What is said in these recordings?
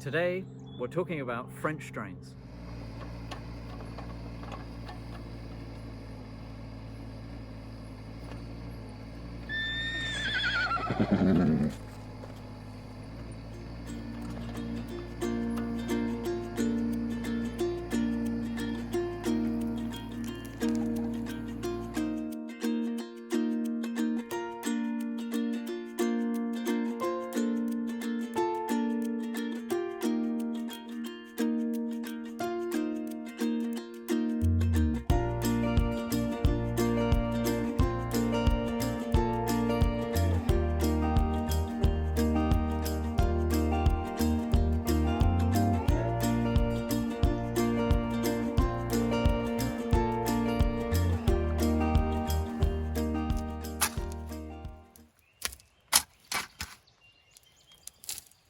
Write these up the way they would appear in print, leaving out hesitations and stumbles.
Today, we're talking about French drains.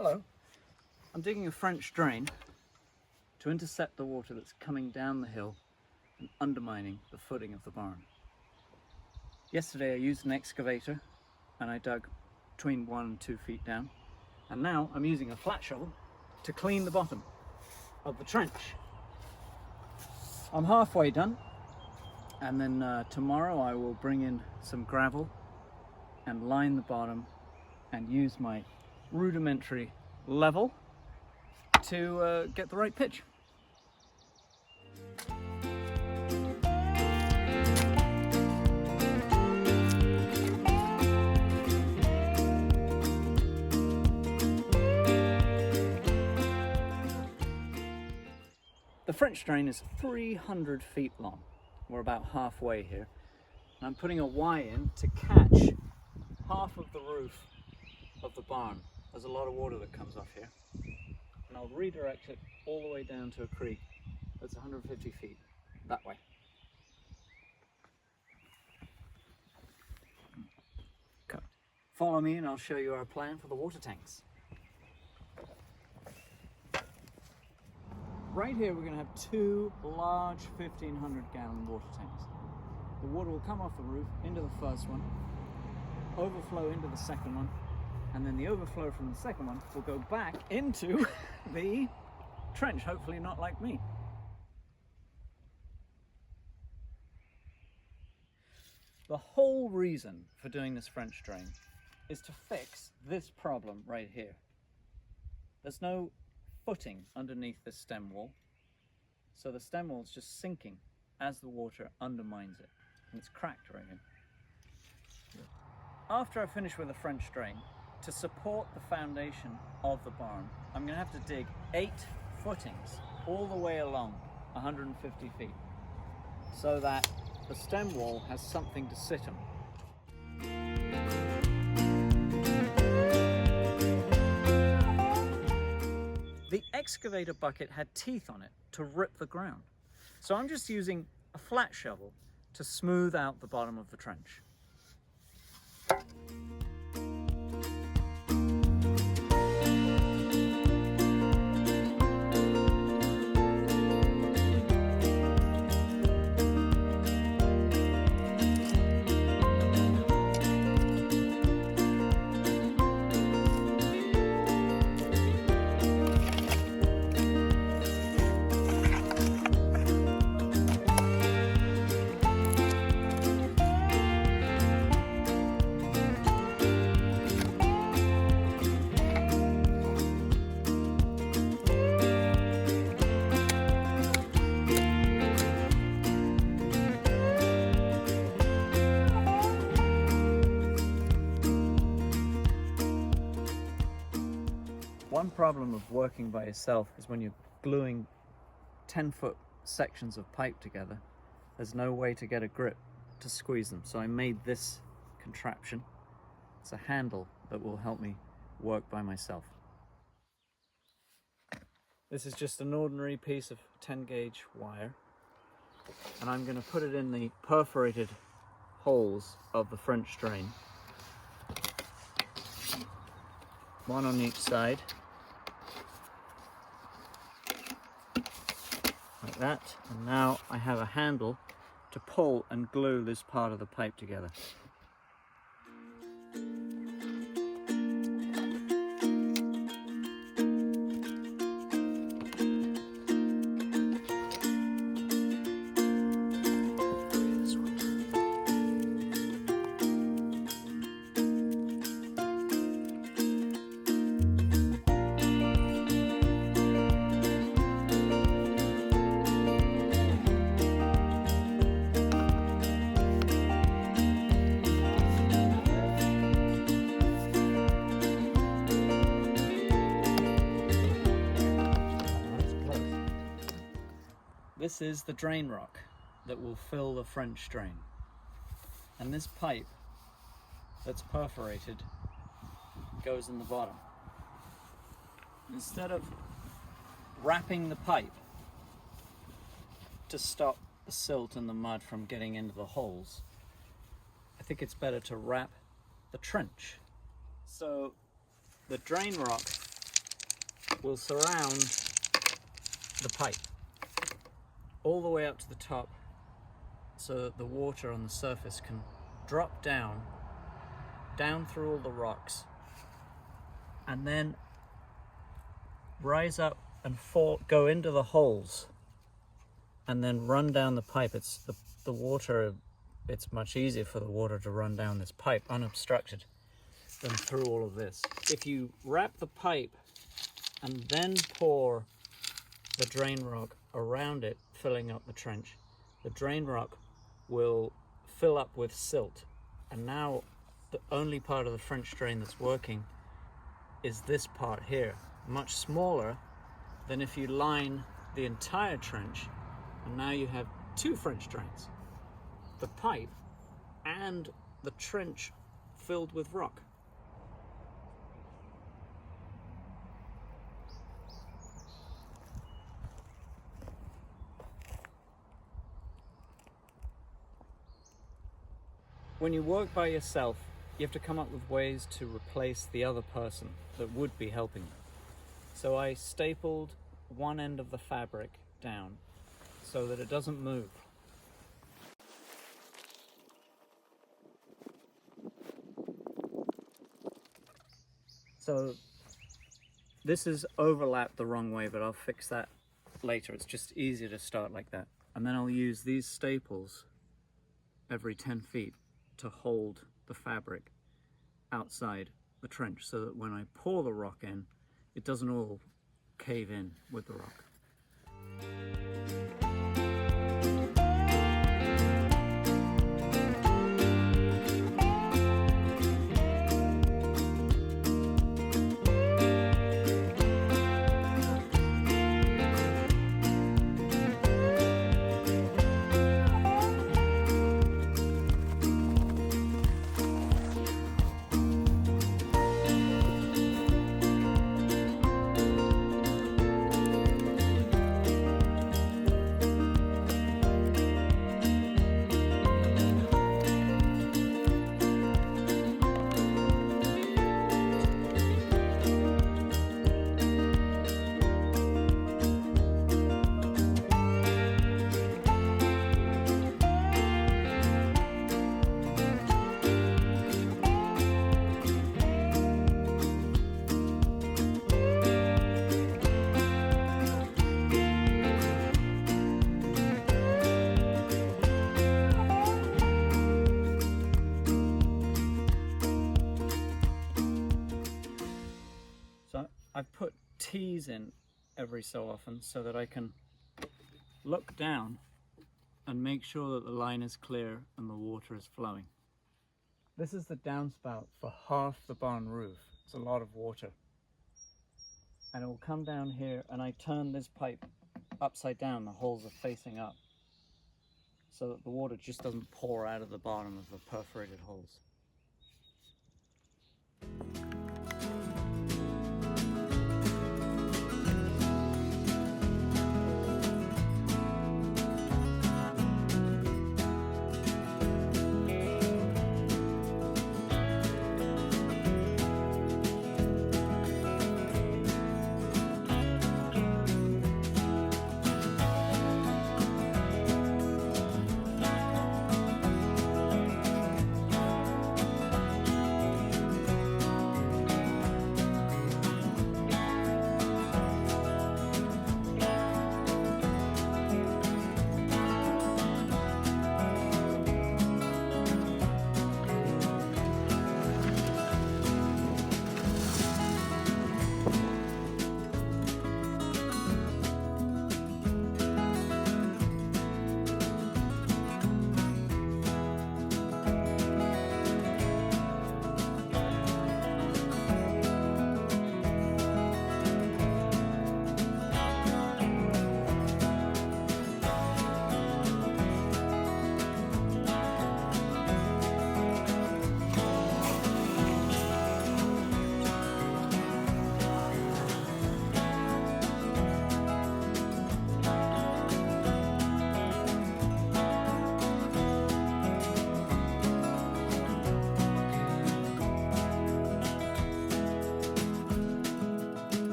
Hello, I'm digging a French drain to intercept the water that's coming down the hill and undermining the footing of the barn. Yesterday I used an excavator and I dug between 1 and 2 feet down, and now I'm using a flat shovel to clean the bottom of the trench. I'm halfway done, and then tomorrow I will bring in some gravel and line the bottom and use my rudimentary level to get the right pitch. The French drain is 300 feet long. We're about halfway here. And I'm putting a Y in to catch half of the roof of the barn. There's a lot of water that comes off here. And I'll redirect it all the way down to a creek that's 150 feet that way. Okay. Follow me and I'll show you our plan for the water tanks. Right here we're going to have 2 large 1,500 gallon water tanks. The water will come off the roof into the first one, overflow into the second one, and then the overflow from the second one will go back into the trench, hopefully not like me. The whole reason for doing this French drain is to fix this problem right here. There's no footing underneath the stem wall, so the stem wall is just sinking as the water undermines it, and it's cracked right in. After I finish with the French drain, to support the foundation of the barn, I'm going to have to dig 8 footings all the way along 150 feet so that the stem wall has something to sit on. The excavator bucket had teeth on it to rip the ground, so I'm just using a flat shovel to smooth out the bottom of the trench. One problem of working by yourself is when you're gluing 10-foot sections of pipe together, there's no way to get a grip to squeeze them. So I made this contraption. It's a handle that will help me work by myself. This is just an ordinary piece of 10-gauge wire, and I'm going to put it in the perforated holes of the French drain. One on each side. Like that, and now I have a handle to pull and glue this part of the pipe together. This is the drain rock that will fill the French drain. And this pipe that's perforated goes in the bottom. Instead of wrapping the pipe to stop the silt and the mud from getting into the holes, I think it's better to wrap the trench. So the drain rock will surround the pipe all the way up to the top, so that the water on the surface can drop down through all the rocks and then rise up and go into the holes and then run down the pipe. It's the water, it's much easier for the water to run down this pipe unobstructed than through all of this. If you wrap the pipe and then pour the drain rock around it, filling up the trench, the drain rock will fill up with silt, and now the only part of the French drain that's working is this part here, much smaller than if you line the entire trench, and now you have two French drains, the pipe and the trench filled with rock. When you work by yourself, you have to come up with ways to replace the other person that would be helping you. So I stapled one end of the fabric down so that it doesn't move. So this is overlapped the wrong way, but I'll fix that later. It's just easier to start like that. And then I'll use these staples every 10 feet to hold the fabric outside the trench, so that when I pour the rock in, it doesn't all cave in with the rock. I've put T's in every so often so that I can look down and make sure that the line is clear and the water is flowing. This is the downspout for half the barn roof. It's a lot of water. And it will come down here, and I turn this pipe upside down, the holes are facing up, so that the water just doesn't pour out of the bottom of the perforated holes.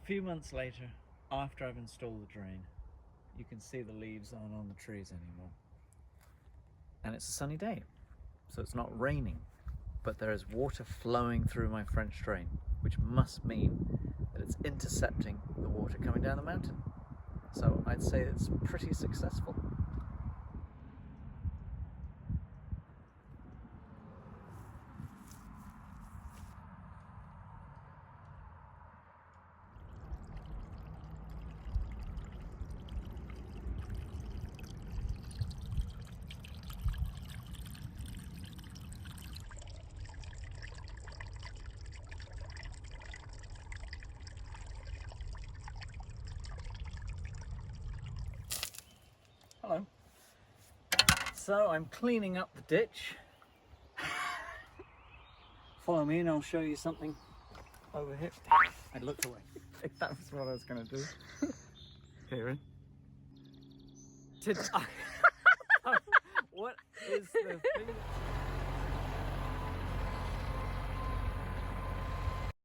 few months later, after I've installed the drain, you can see the leaves aren't on the trees anymore. And it's a sunny day, so it's not raining, but there is water flowing through my French drain, which must mean that it's intercepting the water coming down the mountain. So I'd say it's pretty successful. Hello. So I'm cleaning up the ditch. Follow me and I'll show you something over here. I looked away. That was what I was going to do. Kieran. What is the thing?